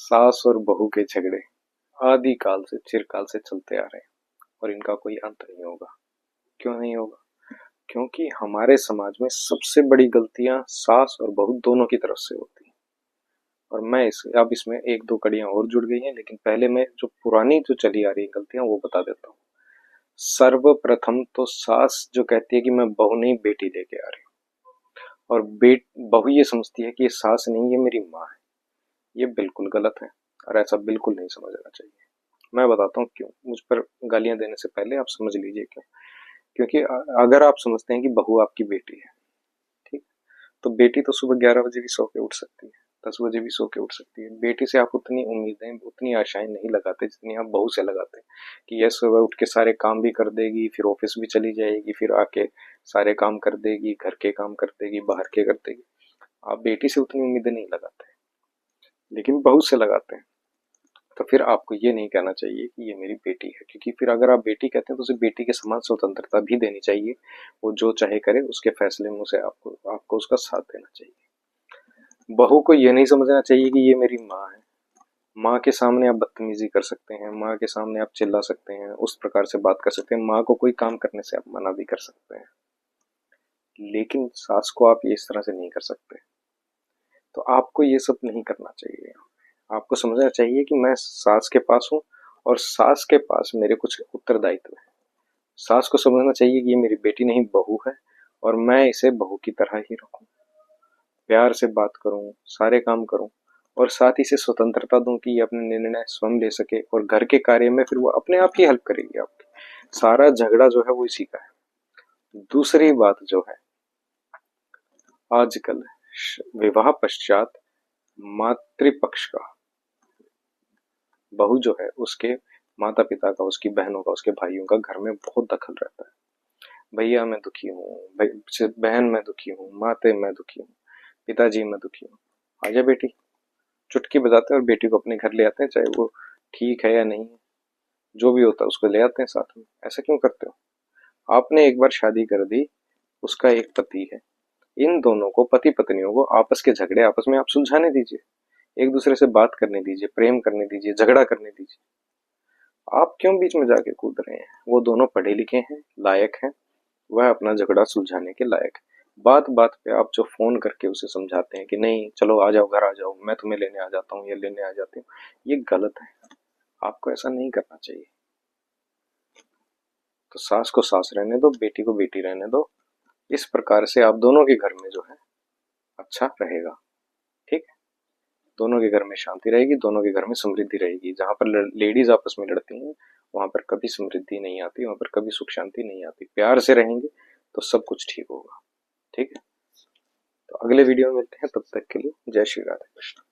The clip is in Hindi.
सास और बहू के झगड़े आदि काल से चिरकाल से चलते आ रहे हैं और इनका कोई अंत नहीं होगा। क्यों नहीं होगा? क्योंकि हमारे समाज में सबसे बड़ी गलतियां सास और बहू दोनों की तरफ से होती हैं। और मैं इस अब इसमें एक दो कड़ियां और जुड़ गई हैं, लेकिन पहले मैं जो पुरानी जो चली आ रही गलतियां वो बता देता हूँ। सर्वप्रथम तो सास जो कहती है कि मैं बहू नहीं बेटी लेके आ रही हूँ, और बहू ये समझती है कि ये सास नहीं, ये मेरी माँ है। ये बिल्कुल गलत है और ऐसा बिल्कुल नहीं समझना चाहिए। मैं बताता हूँ क्यों। मुझ पर गालियां देने से पहले आप समझ लीजिए क्यों। क्योंकि अगर आप समझते हैं कि बहू आपकी बेटी है, ठीक, तो बेटी तो सुबह 11 बजे भी सो के उठ सकती है, 10 बजे भी सो के उठ सकती है। बेटी से आप उतनी उम्मीदें, उतनी आशाएं नहीं लगाते जितनी आप बहू से लगाते हैं कि यह सुबह उठ के सारे काम भी कर देगी, फिर ऑफिस भी चली जाएगी, फिर आके सारे काम कर देगी, घर के काम कर देगी, बाहर के कर देगी। आप बेटी से उतनी उम्मीदें नहीं लगाते, लेकिन बहू से लगाते हैं। तो फिर आपको ये नहीं कहना चाहिए कि ये मेरी बेटी है, क्योंकि फिर अगर आप बेटी कहते हैं तो उसे बेटी के समान स्वतंत्रता भी देनी चाहिए। वो जो चाहे करे, उसके फैसले में उसे आपको आपको उसका साथ देना चाहिए। बहू को ये नहीं समझना चाहिए कि ये मेरी माँ है। माँ के सामने आप बदतमीजी कर सकते हैं, माँ के सामने आप चिल्ला सकते हैं, उस प्रकार से बात कर सकते हैं, माँ को कोई काम करने से आप मना भी कर सकते हैं, लेकिन सास को आप ये इस तरह से नहीं कर सकते। तो आपको ये सब नहीं करना चाहिए। आपको समझना चाहिए कि मैं सास के पास हूँ और सास के पास मेरे कुछ उत्तरदायित्व है। सास को समझना चाहिए कि ये मेरी बेटी नहीं, बहू है, और मैं इसे बहू की तरह ही रखूं, प्यार से बात करूं, सारे काम करूं, और साथ ही से स्वतंत्रता दूं कि ये अपने निर्णय स्वयं ले सके, और घर के कार्य में फिर वो अपने आप ही हेल्प करेगी आपकी। सारा झगड़ा जो है वो इसी का है। दूसरी बात जो है, आजकल विवाह पश्चात मातृपक्ष का, बहू जो है उसके माता पिता का, उसकी बहनों का, उसके भाइयों का घर में बहुत दखल रहता है। भैया मैं दुखी हूँ, बहन मैं दुखी हूँ, माते मैं दुखी हूँ, पिताजी मैं दुखी हूँ, आजा बेटी। चुटकी बजाते हैं और बेटी को अपने घर ले आते हैं, चाहे वो ठीक है या नहीं है, जो भी होता है उसको ले आते हैं साथ में। ऐसा क्यों करते हो? आपने एक बार शादी कर दी, उसका एक पति है। इन दोनों को, पति पत्नियों को, आपस के झगड़े आपस में आप सुलझाने दीजिए, एक दूसरे से बात करने दीजिए, प्रेम करने दीजिए, झगड़ा करने दीजिए। आप क्यों बीच में जाके कूद रहे हैं? वो दोनों पढ़े लिखे हैं, लायक हैं, वह अपना झगड़ा सुलझाने के लायक है। बात बात पे आप जो फोन करके उसे समझाते हैं कि नहीं चलो आ जाओ, घर आ जाओ, मैं तुम्हें लेने आ जाता हूँ या लेने आ जाती हूँ, ये गलत है। आपको ऐसा नहीं करना चाहिए। तो सास को सास रहने दो, बेटी को बेटी रहने दो। इस प्रकार से आप दोनों के घर में जो है अच्छा रहेगा। ठीक है? दोनों के घर में शांति रहेगी, दोनों के घर में समृद्धि रहेगी। जहां पर लेडीज आपस में लड़ती हैं, वहां पर कभी समृद्धि नहीं आती, वहां पर कभी सुख शांति नहीं आती। प्यार से रहेंगे तो सब कुछ ठीक होगा। ठीक है? तो अगले वीडियो में मिलते हैं, तब तक के लिए जय श्री राधे कृष्ण।